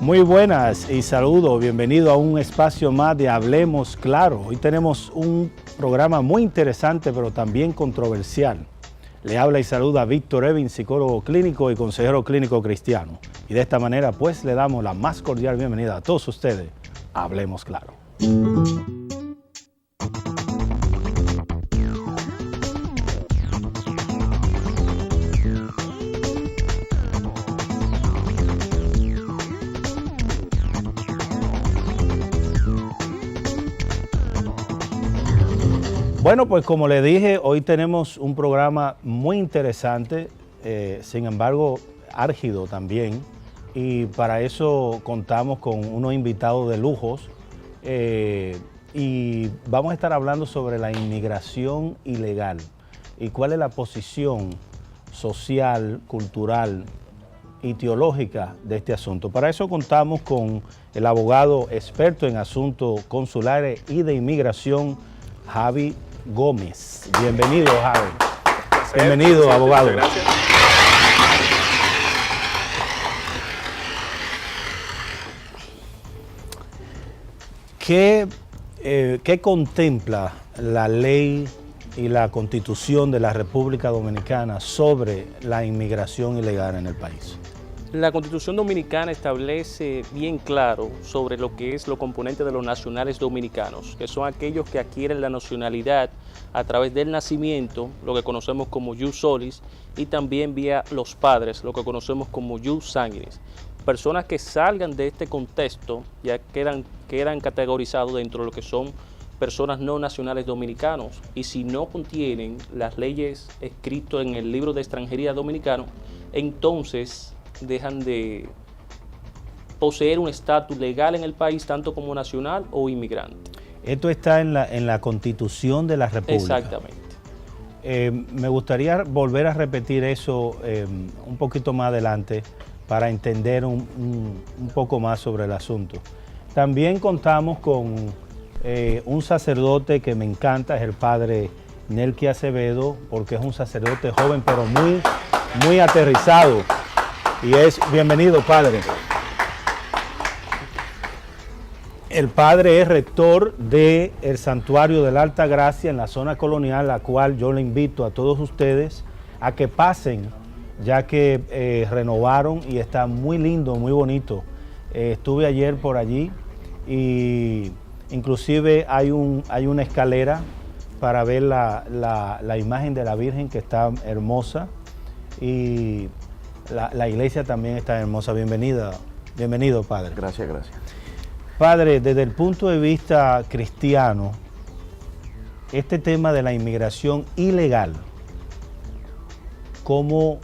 Muy buenas y saludos, bienvenido a un espacio más de Hablemos Claro. Hoy tenemos un programa muy interesante pero también controversial. Le habla y saluda Víctor Evin, psicólogo clínico y consejero clínico cristiano. Y de esta manera pues le damos la más cordial bienvenida a todos ustedes a Hablemos Claro. Bueno, pues como le dije, hoy tenemos un programa muy interesante, sin embargo, álgido también, y para eso contamos con unos invitados de lujos, y vamos a estar hablando sobre la inmigración ilegal y cuál es la posición social, cultural y teológica de este asunto. Para eso contamos con el abogado experto en asuntos consulares y de inmigración, Javi Gómez. Bienvenido, Javi. Bienvenido, abogado. Gracias. ¿Qué contempla la ley y la Constitución de la República Dominicana sobre la inmigración ilegal en el país? La Constitución Dominicana establece bien claro sobre lo que es los componentes de los nacionales dominicanos, que son aquellos que adquieren la nacionalidad a través del nacimiento, lo que conocemos como jus solis, y también vía los padres, lo que conocemos como jus sanguinis. Personas que salgan de este contexto ya quedan categorizados dentro de lo que son personas no nacionales dominicanos, y si no contienen las leyes escritas en el libro de extranjería dominicano, entonces dejan de poseer un estatus legal en el país, tanto como nacional o inmigrante. Esto está en la Constitución de la República. Exactamente. Me gustaría volver a repetir eso un poquito más adelante para entender un poco más sobre el asunto. También contamos con un sacerdote que me encanta, es el padre Nelky Acevedo, porque es un sacerdote joven pero muy aterrizado. Y bienvenido, padre. El padre es rector del Santuario de la Alta Gracia en la zona colonial, la cual yo le invito a todos ustedes a que pasen, ya que renovaron y está muy lindo, muy bonito. Estuve ayer por allí y inclusive hay una escalera para ver la imagen de la Virgen, que está hermosa, y la iglesia también está hermosa. Bienvenido, padre. Gracias, gracias. Padre, desde el punto de vista cristiano, este tema de la inmigración ilegal, ¿cómo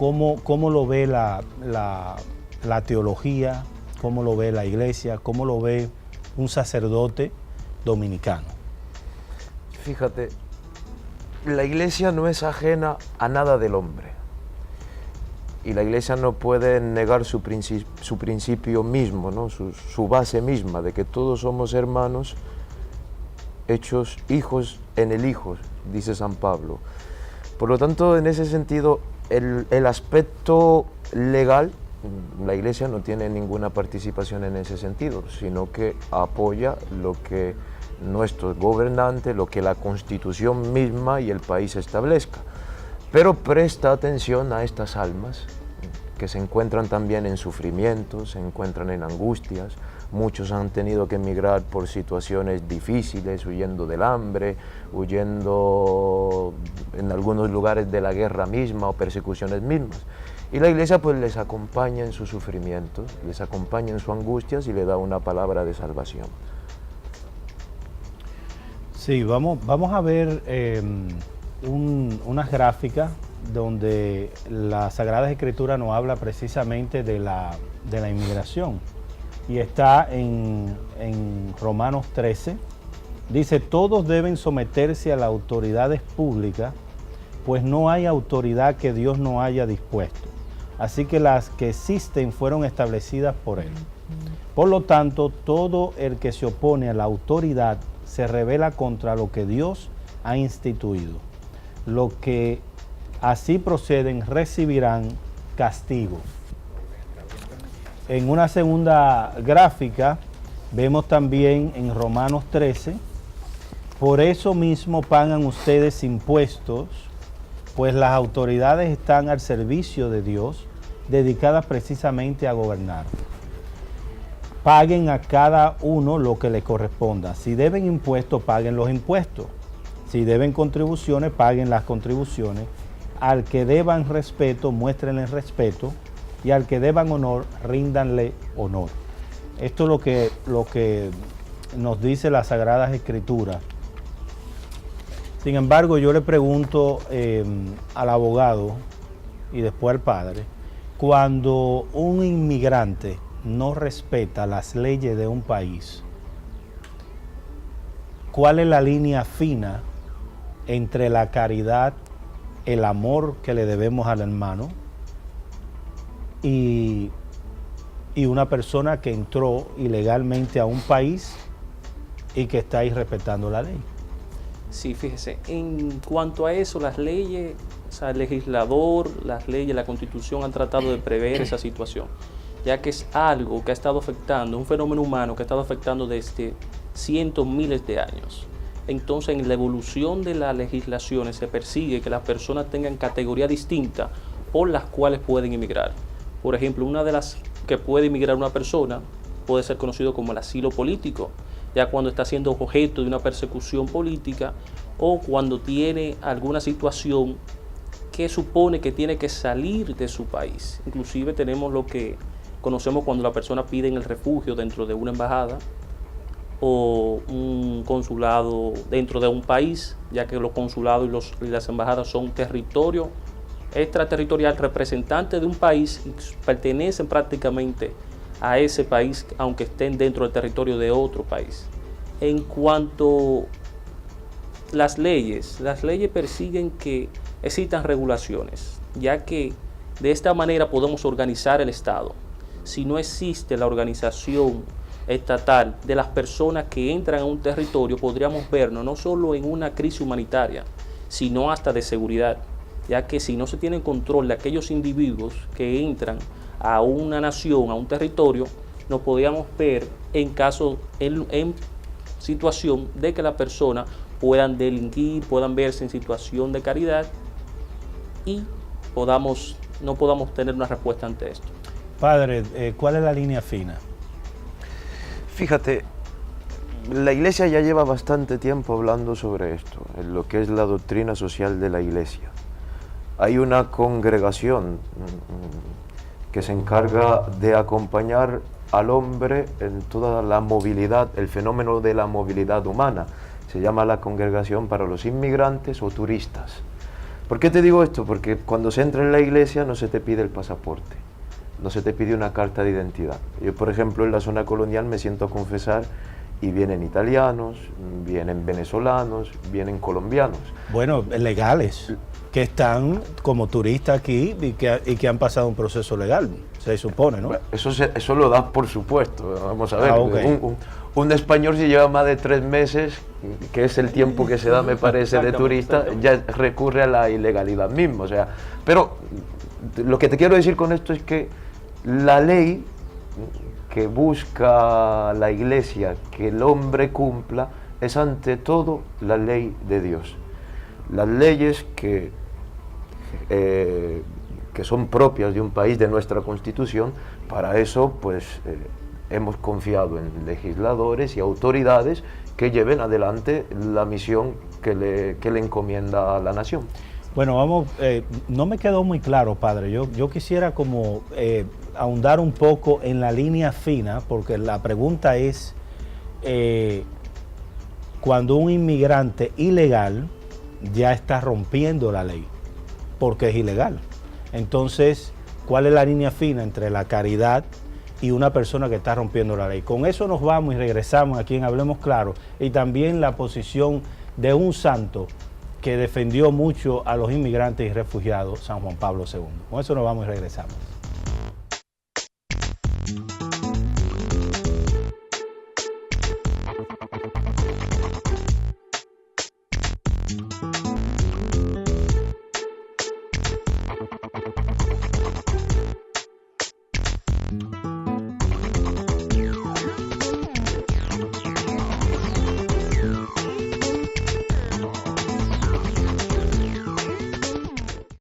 lo ve la teología? ¿Cómo lo ve la iglesia? ¿Cómo lo ve un sacerdote dominicano? Fíjate, la iglesia no es ajena a nada del hombre. Y la iglesia no puede negar su principio mismo, ¿no? su base misma, de que todos somos hermanos, hechos hijos en el Hijo, dice San Pablo. Por lo tanto, en ese sentido, el aspecto legal, la iglesia no tiene ninguna participación en ese sentido, sino que apoya lo que nuestros gobernantes, lo que la Constitución misma y el país establezca. Pero presta atención a estas almas que se encuentran también en sufrimientos, se encuentran en angustias. Muchos han tenido que emigrar por situaciones difíciles, huyendo del hambre, huyendo en algunos lugares de la guerra misma o persecuciones mismas. Y la iglesia pues les acompaña en sus sufrimientos, les acompaña en sus angustias y le da una palabra de salvación. Sí, vamos a ver unas gráficas donde la Sagrada Escritura nos habla precisamente de la inmigración, y está en Romanos 13. Dice: todos deben someterse a las autoridades públicas, pues no hay autoridad que Dios no haya dispuesto, así que las que existen fueron establecidas por Él. Por lo tanto, todo el que se opone a la autoridad se rebela contra lo que Dios ha instituido. Los que así proceden recibirán castigo. En una segunda gráfica vemos también en Romanos 13, por eso mismo pagan ustedes impuestos, pues las autoridades están al servicio de Dios, dedicadas precisamente a gobernar. Paguen a cada uno lo que le corresponda. Si deben impuestos, paguen los impuestos. Si deben contribuciones, paguen las contribuciones. Al que deban respeto, muéstrenle respeto. Y al que deban honor, ríndanle honor. Esto es lo que nos dice las Sagradas Escrituras. Sin embargo, yo le pregunto al abogado y después al padre, cuando un inmigrante no respeta las leyes de un país, ¿cuál es la línea fina entre la caridad, el amor que le debemos al hermano y una persona que entró ilegalmente a un país y que está irrespetando la ley? Sí, fíjese, en cuanto a eso, las leyes, o sea, el legislador, las leyes, la Constitución han tratado de prever esa situación, ya que es algo que ha estado afectando, un fenómeno humano que ha estado afectando desde cientos, miles de años. Entonces, en la evolución de las legislaciones se persigue que las personas tengan categorías distintas por las cuales pueden emigrar. Por ejemplo, una de las que puede emigrar una persona puede ser conocido como el asilo político, ya cuando está siendo objeto de una persecución política o cuando tiene alguna situación que supone que tiene que salir de su país. Inclusive tenemos lo que conocemos cuando la persona pide el refugio dentro de una embajada o un consulado dentro de un país, ya que los consulados y las embajadas son territorio extraterritorial, representantes de un país y pertenecen prácticamente a ese país, aunque estén dentro del territorio de otro país. En cuanto a las leyes persiguen que existan regulaciones, ya que de esta manera podemos organizar el Estado. Si no existe la organización estatal de las personas que entran a un territorio, podríamos vernos no solo en una crisis humanitaria, sino hasta de seguridad, ya que si no se tiene control de aquellos individuos que entran a una nación, a un territorio, nos podríamos ver en situación de que las personas puedan delinquir, puedan verse en situación de caridad y no podamos tener una respuesta ante esto. Padre, ¿cuál es la línea fina? Fíjate, la Iglesia ya lleva bastante tiempo hablando sobre esto, en lo que es la doctrina social de la Iglesia. Hay una congregación que se encarga de acompañar al hombre en toda la movilidad, el fenómeno de la movilidad humana. Se llama la Congregación para los Inmigrantes o Turistas. ¿Por qué te digo esto? Porque cuando se entra en la iglesia no se te pide el pasaporte, no se te pide una carta de identidad. Yo, por ejemplo, en la zona colonial me siento a confesar y vienen italianos, vienen venezolanos, vienen colombianos. Bueno, legales, que están como turistas aquí y que han pasado un proceso legal, se supone, ¿no? Bueno, eso lo da por supuesto, vamos a ver. Okay. Un español si lleva más de 3 meses, que es el tiempo que se da, me parece, de turista, ya recurre a la ilegalidad mismo. O sea, pero lo que te quiero decir con esto es que la ley que busca la Iglesia que el hombre cumpla es ante todo la ley de Dios. Las leyes que son propias de un país, de nuestra Constitución, para eso pues hemos confiado en legisladores y autoridades que lleven adelante la misión que le encomienda a la nación. Bueno, vamos, no me quedó muy claro, padre. Yo quisiera como ahondar un poco en la línea fina, porque la pregunta es, cuando un inmigrante ilegal ya está rompiendo la ley, porque es ilegal. Entonces, ¿cuál es la línea fina entre la caridad y una persona que está rompiendo la ley? Con eso nos vamos y regresamos aquí en Hablemos Claro, y también la posición de un santo que defendió mucho a los inmigrantes y refugiados, San Juan Pablo II. Con eso nos vamos y regresamos.